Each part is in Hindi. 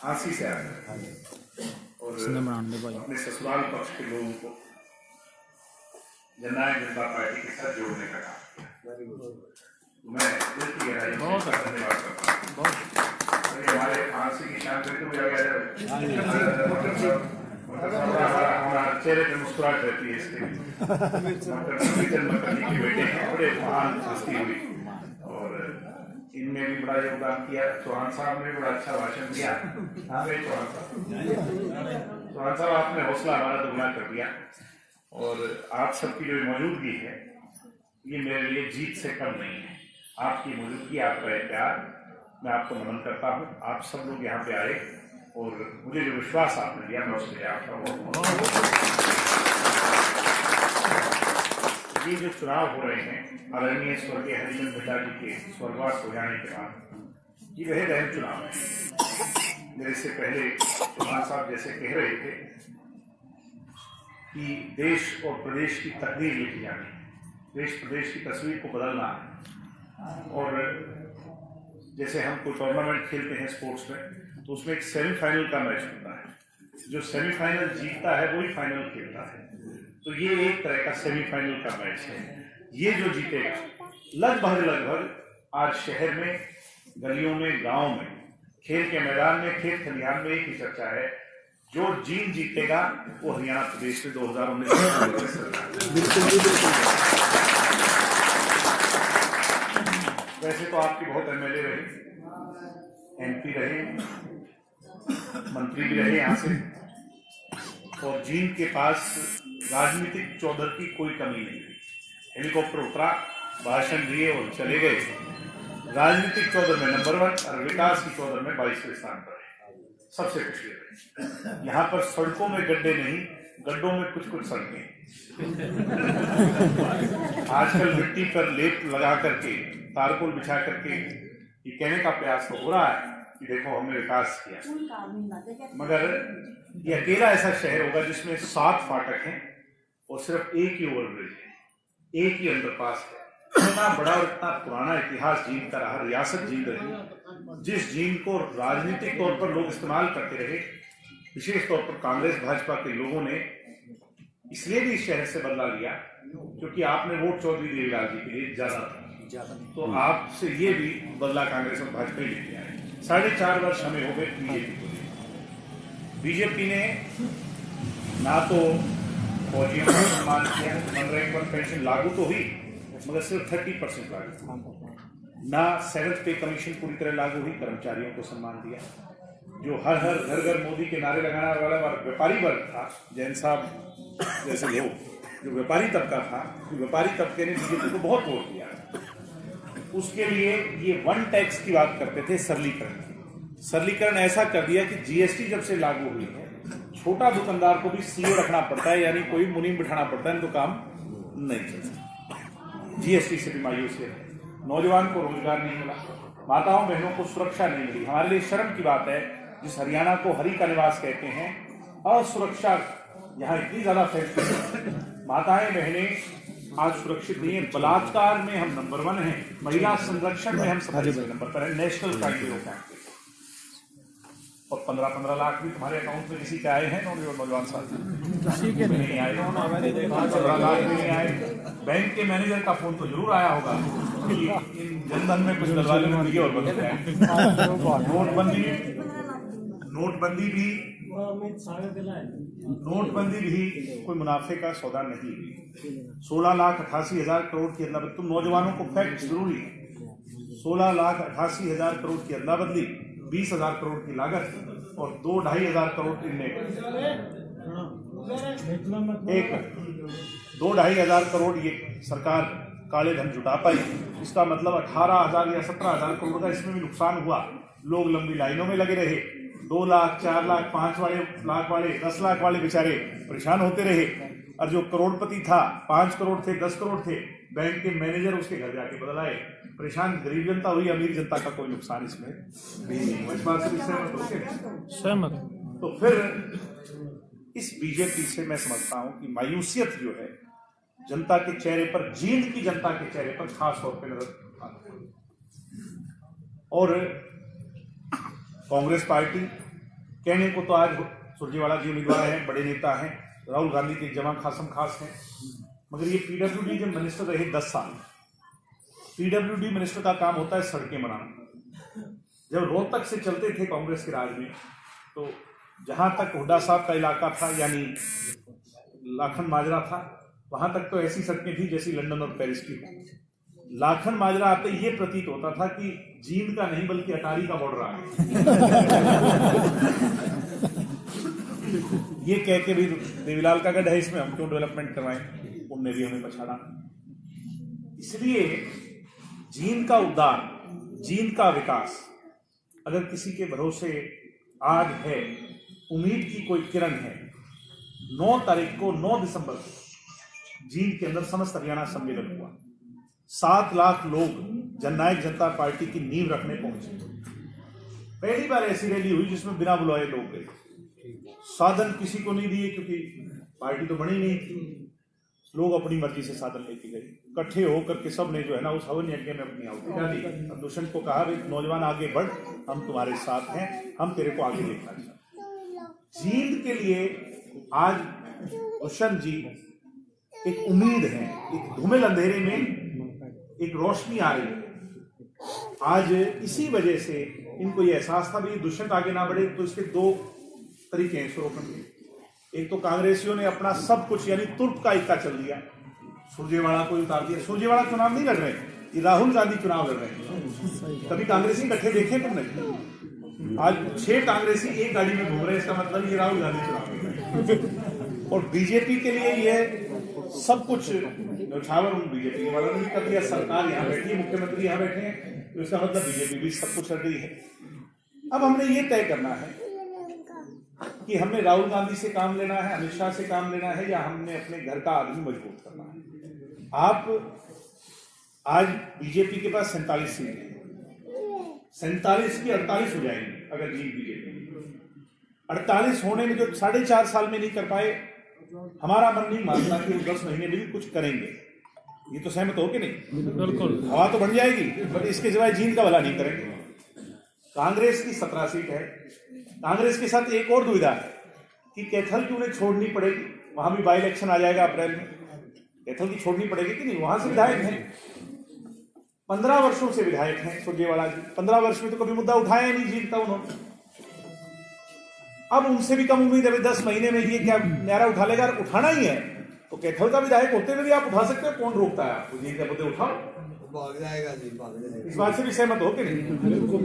झांसी से आए हैं और अपने ससुराल पक्ष के लोगों को जननायक जनता पार्टी के साथ जोड़ने का काम किया। मैं दिल की गहराई से धन्यवाद करता हूँ। हमारे फांसी की शान पे तो हमारा चेहरे पे मुस्कुराहट रहती है इसके जन्मकली के बेटे हैं, बड़े महान हस्ती हुई और इनमें भी बड़ा योगदान किया। चौहान साहब ने बड़ा अच्छा भाषण दिया। चौहान साहब आपने हौसला हमारा दुगना कर दिया और आप सबकी जो मौजूदगी है ये मेरे लिए जीत से कम नहीं है। आपकी मौजूदगी, आपका प्यार, मैं आपको नमन करता हूँ। आप सब लोग यहाँ पे आए और मुझे जो विश्वास आपने दिया मैं उसके लिए आपका ये जो चुनाव हो रहे हैं आदरणीय स्वर्गीय हरिचंद बिड्ला जी के स्वर्गवास हो जाने के बाद, ये वह अहम चुनाव है। मेरे से पहले चौहान साहब जैसे कह रहे थे कि देश और प्रदेश की तकदीर लिखी जानी, देश प्रदेश की तस्वीर को बदलना है। और जैसे हम कोई टूर्नामेंट खेलते हैं स्पोर्ट्स में तो उसमें एक सेमीफाइनल का मैच होता है, जो सेमीफाइनल जीतता है वही फाइनल खेलता है। तो ये एक तरह का सेमीफाइनल का मैच है। ये जो जीतेगा लगभग आज शहर में, गलियों में, गांव में, खेल के मैदान में, खेत खलिहान में एक ही चर्चा है, जो जीतेगा वो हरियाणा प्रदेश में 2019 वैसे तो आपके बहुत एमएलए रहे, एमपी रहे, मंत्री भी रहे यहाँ से, और जींद के पास राजनीतिक चौधर की कोई कमी नहीं हुई। हेलीकॉप्टर उतरा, भाषण दिए और चले गए। राजनीतिक चौधर में नंबर 1 और विकास की चौधर में 22वें स्थान पर है। सबसे खुशी है। यहाँ पर सड़कों में गड्ढे नहीं, गड्ढों में कुछ सड़कें। आजकल मिट्टी पर लेप लगा करके, तारकोल बिछा करके ये कहने का प्रयास तो हो रहा है कि देखो हमने विकास किया, मगर ये अकेला ऐसा शहर होगा जिसमें 7 फाटक हैं और सिर्फ एक ही ओवरब्रिज है, एक ही अंडरपास है। इतना बड़ा और इतना पुराना इतिहास जींद का रहा, रियासत जींद रही, जिस जींद को राजनीतिक तौर पर लोग इस्तेमाल करते रहे। विशेष तौर पर कांग्रेस भाजपा के लोगों ने इसलिए भी इस शहर से बदला लिया क्योंकि आपने वोट चौधरी देवीलाल जी के लिए ज्यादा था, तो आपसे ये भी बदला कांग्रेस और भाजपा ही लेके आए। 4.5 वर्ष हमें हो गए बीजेपी को। बीजेपी ने ना तो फौजियों का सम्मान किया, मनरेगा पर पेंशन लागू तो हुई मगर सिर्फ 30% लागू, ना 7th पे कमीशन पूरी तरह लागू हुई, कर्मचारियों को सम्मान दिया। जो हर घर घर मोदी के नारे लगाने वाला व्यापारी वर्ग था, जैन साहब जैसे लोग, जो व्यापारी तबका था, व्यापारी तबके ने बीजेपी को बहुत वोट दिया। उसके लिए ये 1 टैक्स की बात करते थे, सरलीकरण ऐसा कर दिया कि जीएसटी जब से लागू हुई है, छोटा दुकानदार को भी सीओ रखना पड़ता है, यानी कोई मुनीम बिठाना पड़ता है, तो काम नहीं चलता। जीएसटी से भी मायूस है। नौजवान को रोजगार नहीं मिला, माताओं बहनों को सुरक्षा नहीं मिली। हमारे लिए शर्म की बात है, जिस हरियाणा को हरि का निवास कहते हैं, असुरक्षा यहाँ इतनी ज्यादा फैलती है। माताएं बहनें आज सुरक्षित नहीं है। बलात्कार में हम नंबर 1 हैं, महिला संरक्षण में हम सबसे नंबर पर है, नेशनल क्राइम ब्यूरो बैंक। और 15-15 लाख भी तुम्हारे अकाउंट में किसी के आए हैं? नौजवान साथी नहीं आए, 15 लाख भी नहीं आए। बैंक के मैनेजर का फोन तो जरूर आया होगा कि इन जनधन में कुछ दलवाले ने दिए और बदल गए। नोटबंदी भी कोई मुनाफे का सौदा नहीं हुई। 16,88,000 करोड़ की अदला बदली। तुम नौजवानों को फैक्ट जरूरी है। 16,88,000 करोड़ की अदला बदली, 20,000 करोड़ की लागत और 2-2.5 करोड़ की 2-2.5 करोड़ ये सरकार काले धन जुटा पाई। इसका मतलब 18,000 या 17,000 करोड़ का इसमें भी नुकसान हुआ। लोग लंबी लाइनों में लगे रहे, 2 लाख, 4 लाख, 5 लाख वाले, 10 लाख वाले बेचारे परेशान होते रहे। और जो करोड़पति था, 5 करोड़ थे, 10 करोड़ थे, बैंक के मैनेजर उसके घर जाके बदल आए। परेशान गरीब जनता हुई, अमीर जनता का कोई नुकसान इसमें भी नहीं। इस बात से सहमत। तो फिर इस बीजेपी से मैं समझता हूं कि मायूसियत जो है जनता के चेहरे पर, जींद की जनता के चेहरे पर खास तौर पर नजर आती है। और कांग्रेस पार्टी कहने को तो आज सुरजेवाला जी उम्मीदवार हैं, बड़े नेता हैं, राहुल गांधी के जमा खासम खास हैं, मगर ये पीडब्ल्यूडी के मिनिस्टर रहे 10 साल। पीडब्ल्यूडी मिनिस्टर का काम होता है सड़कें बनाना। जब रोहतक से चलते थे कांग्रेस के राज में, तो जहां तक हुड्डा साहब का इलाका था यानी लाखन माजरा था, वहां तक तो ऐसी सड़कें थी जैसी लंदन और पेरिस की हो। लाखन माजरा आते ये प्रतीत होता था कि जींद का नहीं बल्कि अटारी का बॉर्डर आ ये कह के भी देवीलाल का गढ़ है, इसमें हम क्यों डेवलपमेंट करवाएं, उनने भी हमें पछाड़ा। इसलिए जींद का उद्धार, जींद का विकास अगर किसी के भरोसे आज है, उम्मीद की कोई किरण है, 9 तारीख को 9 दिसंबर को जींद के अंदर समस्त हरियाणा सम्मेलन हुआ। 7 लाख लोग जननायक जनता पार्टी की नींव रखने पहुंचे। पहली बार ऐसी रैली हुई जिसमें बिना बुलाए लोग गए। साधन किसी को नहीं दिए क्योंकि पार्टी तो बनी नहीं थी, लोग अपनी मर्जी से साधन लेके गए। इकट्ठे होकर के सब ने जो है ना उस हवन यज्ञ में अपनी आहुति डाली। दुष्यंत को कहा, नौजवान आगे बढ़, हम तुम्हारे साथ हैं, हम तेरे को आगे देखना चाहते। जींद के लिए आज दुष्यंत जी एक उम्मीद है, एक धूमिल अंधेरे में एक रोशनी आ रही है। आज इसी वजह से इनको ये एहसास था भी दुष्यंत आगे ना बढ़े, तो इसके 2 तरीके हैं रोकने के। एक तो कांग्रेसियों ने अपना सब कुछ यानी तुर्क का इक्का चल दिया, सुरजेवाला को उतार दिया। सुरजेवाला चुनाव नहीं लड़ रहे, ये राहुल गांधी चुनाव लड़ रहे हैं। कभी कांग्रेसी इकट्ठे देखे तुमने? आज 6 कांग्रेसी एक गाड़ी में घूम रहे हैं, इसका मतलब ये राहुल गांधी चुनाव लड़ रहे हैं। और बीजेपी के लिए ये सब कुछ न्यौछावर बीजेपी वालों ने कर दिया। सरकार यहाँ बैठी है, मुख्यमंत्री यहाँ बैठे हैं, तो इसका मतलब बीजेपी भी सब कुछ कर रही है। अब हमने ये तय करना है कि हमने राहुल गांधी से काम लेना है, अमित शाह से काम लेना है, या हमने अपने घर का आदमी मजबूत करना है। आप आज बीजेपी के पास 47 सीट है, 47 की 48 हो जाएंगी अगर जीत बीजेपी। 48 होने में जो 4.5 साल में नहीं कर पाए, हमारा मन नहीं मानता कि 10 महीने में भी कुछ करेंगे। ये तो सहमत हो कि नहीं? बिल्कुल। हवा तो बन जाएगी, बट इसके सिवाय जींद का भला नहीं करेंगे। कांग्रेस की 17 सीट है। कांग्रेस के साथ एक और दुविधा है कि कैथल की उन्हें छोड़नी पड़ेगी, वहां भी बाई इलेक्शन आ जाएगा अप्रैल में। कैथल की छोड़नी पड़ेगी कि नहीं? वहां से विधायक हैं, 15 वर्षों से विधायक हैं सुरजेवाला जी। 15 वर्ष में तो कभी मुद्दा उठाया नहीं जीतता उन्होंने। अब उनसे भी कम उम्मीद है 10 महीने में ये क्या न्यारा उठा लेगा? उठाना ही है तो कैथल का विधायक होते हुए भी आप उठा सकते हो, कौन रोकता है आपको? जीत के मुद्दे उठाओ, भाग जाएगा जी, भाग जाएगा। इस बात से भी सहमत हो कि नहीं? बिल्कुल।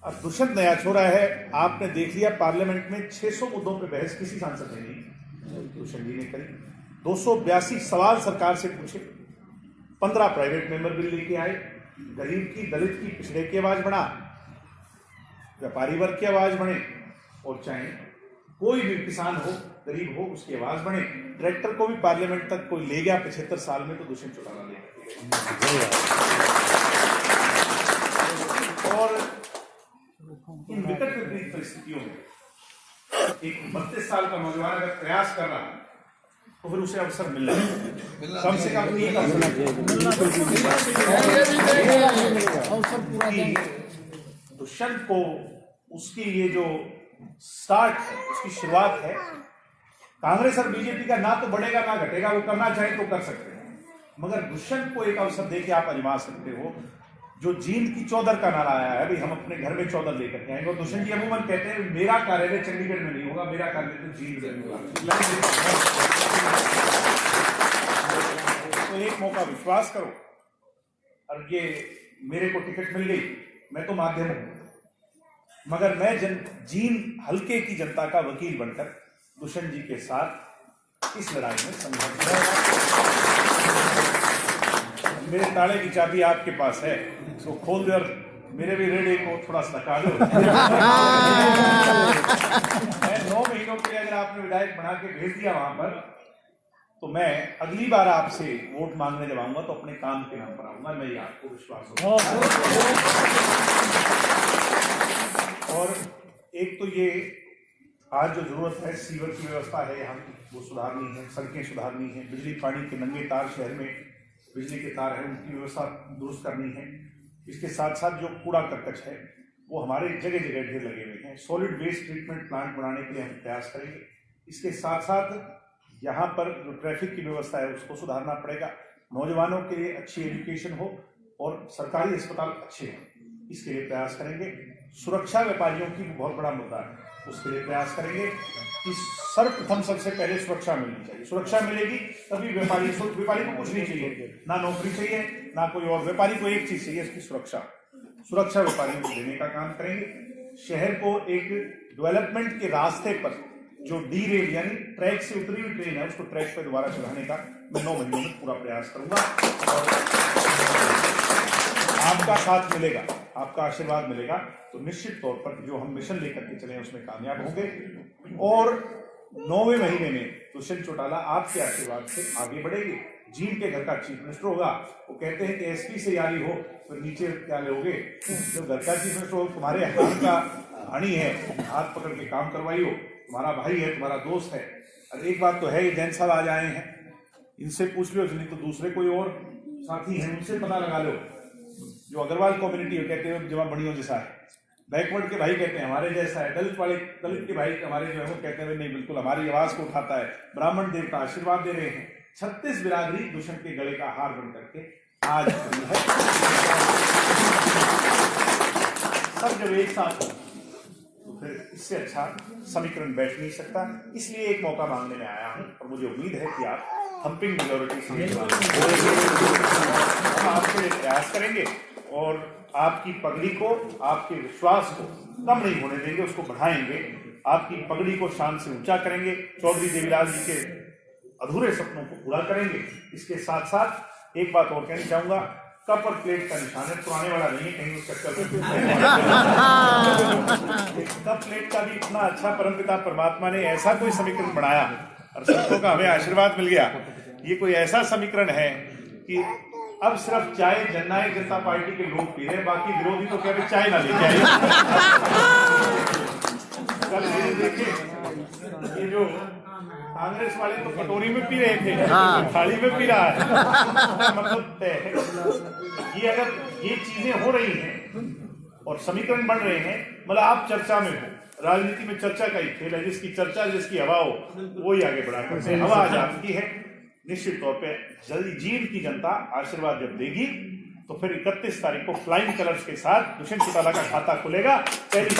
अब दुष्यंत नया छोरा है, आपने देख लिया पार्लियामेंट में 600 मुद्दों पे बहस किसी सांसद ने नहीं, दुष्यंत जी ने करी। 282 सवाल सरकार से पूछे, 15 प्राइवेट मेंबर बिल लेके आए, गरीब की, दलित की, पिछड़े की आवाज बढ़ा, व्यापारी वर्ग की आवाज बढ़े, और चाहे कोई भी किसान हो, गरीब हो, उसकी आवाज बढ़े। ट्रैक्टर को भी पार्लियामेंट तक कोई ले गया 75 साल में, तो दुष्यंत चौटाला ले गया। और इन विकट विपरीत परिस्थितियों में एक 32 साल का नौजवान अगर प्रयास कर रहा है तो फिर उसे अवसर मिल रहा है, कम से कम एक अवसर। दुष्यंत को उसकी ये जो स्टार्ट है, उसकी शुरुआत है, कांग्रेस और बीजेपी का ना तो बढ़ेगा ना घटेगा, वो करना चाहे तो कर सकते हैं, मगर दुष्यंत को एक अवसर देके आप आजमा सकते हो। जो जींद की चौधर का नारा आया है, भाई हम अपने घर में चौधर लेकर के आएंगे, और दुष्यंत जी अमूमन कहते हैं मेरा कार्यालय चंडीगढ़ में नहीं होगा, मेरा कार्यालय तो जींद में होगा। तो एक मौका विश्वास करो, और ये मेरे को टिकट मिल गई, मैं तो माध्यम हूं, मगर मैं जींद हल्के की जनता का वकील बनकर दुष्यंत जी के साथ इस लड़ाई में संघर्ष करूंगा। मेरे ताले की चाबी आपके पास है, इसको खोल दो और मेरे भी रेडे को थोड़ा सा लगा दो। 9 महीनों के लिए अगर आपने विधायक बना के भेज दिया वहां पर, तो मैं अगली बार आपसे वोट मांगने जब आऊंगा तो अपने काम के नाम पर आऊंगा, मैं ये आपको विश्वास हो। और एक तो ये आज जो जरूरत है, सीवर की व्यवस्था है यहाँ वो सुधारनी है, सड़कें सुधारनी है, बिजली पानी के नंगे तार शहर में बिजली के तार है उनकी व्यवस्था दुरुस्त करनी है। इसके साथ साथ जो कूड़ा करकट है वो हमारे जगह जगह ढेर लगे हुए हैं। सॉलिड वेस्ट ट्रीटमेंट प्लांट बनाने के लिए हम प्रयास करेंगे। इसके साथ साथ यहाँ पर जो ट्रैफिक की व्यवस्था है उसको सुधारना पड़ेगा। नौजवानों के लिए अच्छी एजुकेशन हो और सरकारी अस्पताल अच्छे हों, इसके लिए प्रयास करेंगे। सुरक्षा व्यापारियों की बहुत बड़ा मुद्दा है, उसके लिए प्रयास करेंगे कि सर्वप्रथम सबसे पहले सुरक्षा मिलनी चाहिए। सुरक्षा मिलेगी तभी व्यापारी को कुछ नहीं चाहिए, ना नौकरी चाहिए ना कोई और, व्यापारी को एक चीज चाहिए, इसकी सुरक्षा। सुरक्षा व्यापारियों को देने का काम करेंगे। शहर को एक डेवलपमेंट के रास्ते पर जो डी रेल यानी ट्रैक से उतरी हुई ट्रेन है उसको ट्रैक पर दोबारा चलाने का मैं 9 महीनों में पूरा प्रयास करूंगा और आपका साथ मिलेगा, आपका आशीर्वाद मिलेगा तो निश्चित तौर पर जो हम मिशन लेकर के चले उसमें कामयाब होंगे। और 9वें महीने में दुष्यंत चौटाला आपके आशीर्वाद से आगे बढ़ेंगे। जीन के घर का चीफ मिनिस्टर होगा। वो कहते हैं कि एसपी से यारी हो तो नीचे क्या लोगे, जब घर का चीफ मिनिस्टर हो तुम्हारे हाथ का हानि है, हाथ पकड़ के काम करवाइयो, तुम्हारा भाई है, तुम्हारा दोस्त है। और एक बात तो है, ये जैन साहब आज आए हैं, इनसे पूछ लो, नहीं तो दूसरे कोई और साथी हैं उनसे पता लगा लो। जो अग्रवाल कम्युनिटी हो कहते हैं जमा बड़ियों जैसा है, बैकवर्ड के भाई कहते हैं हमारे जैसा है, दलित के भाई हमारे जो है वो कहते हैं नहीं बिल्कुल हमारी आवाज को उठाता है। ब्राह्मण देवता आशीर्वाद दे रहे हैं। 36 बिरादरी दुष्यंत के गले का हार बन करके आज है। सब जब एक साथ हो तो फिर इससे अच्छा समीकरण बैठ नहीं सकता। इसलिए एक मौका मांगने में आया हूं और मुझे उम्मीद है कि आप हम्पिंग मेजॉरिटी से हम आपके लिए प्रयास करेंगे और आपकी पगड़ी को, आपके विश्वास को कम नहीं होने देंगे, उसको बढ़ाएंगे। आपकी पगड़ी को शान से ऊंचा करेंगे। चौधरी देवीलाल जी के अधूरे सपनों को पूरा करेंगे। इसके साथ साथ एक बात और कहना चाहूंगा, कप और प्लेट का निशान है, पुराने वाला नहीं है, कहीं उस चक्कर में कप प्लेट का भी इतना अच्छा परमपिता परमात्मा ने ऐसा कोई समीकरण बनाया और संतों का हमें आशीर्वाद मिल गया। ये कोई ऐसा समीकरण है कि अब सिर्फ चाय जननायक जनता पार्टी के लोग पी रहे, बाकी विरोधी तो क्या चाय ना लेके आए। कल ये देखे, ये जो कांग्रेस वाले तो कटोरी में पी रहे थे, थाली में पी रहा है। मतलब तय है। ये अगर ये चीजें हो रही हैं और समीकरण बन रहे हैं, मतलब आप चर्चा में हो, राजनीति में चर्चा का ही खेल है, जिसकी चर्चा जिसकी हवा हो वो ही आगे बढ़ा करते हैं। हवा आज आपकी है। निश्चित तौर पे जल्दी जींद की जनता आशीर्वाद जब देगी तो फिर 31 तारीख को फ्लाइंग कलर्स के साथ दुष्यंत चौटाला का खाता खुलेगा। पहली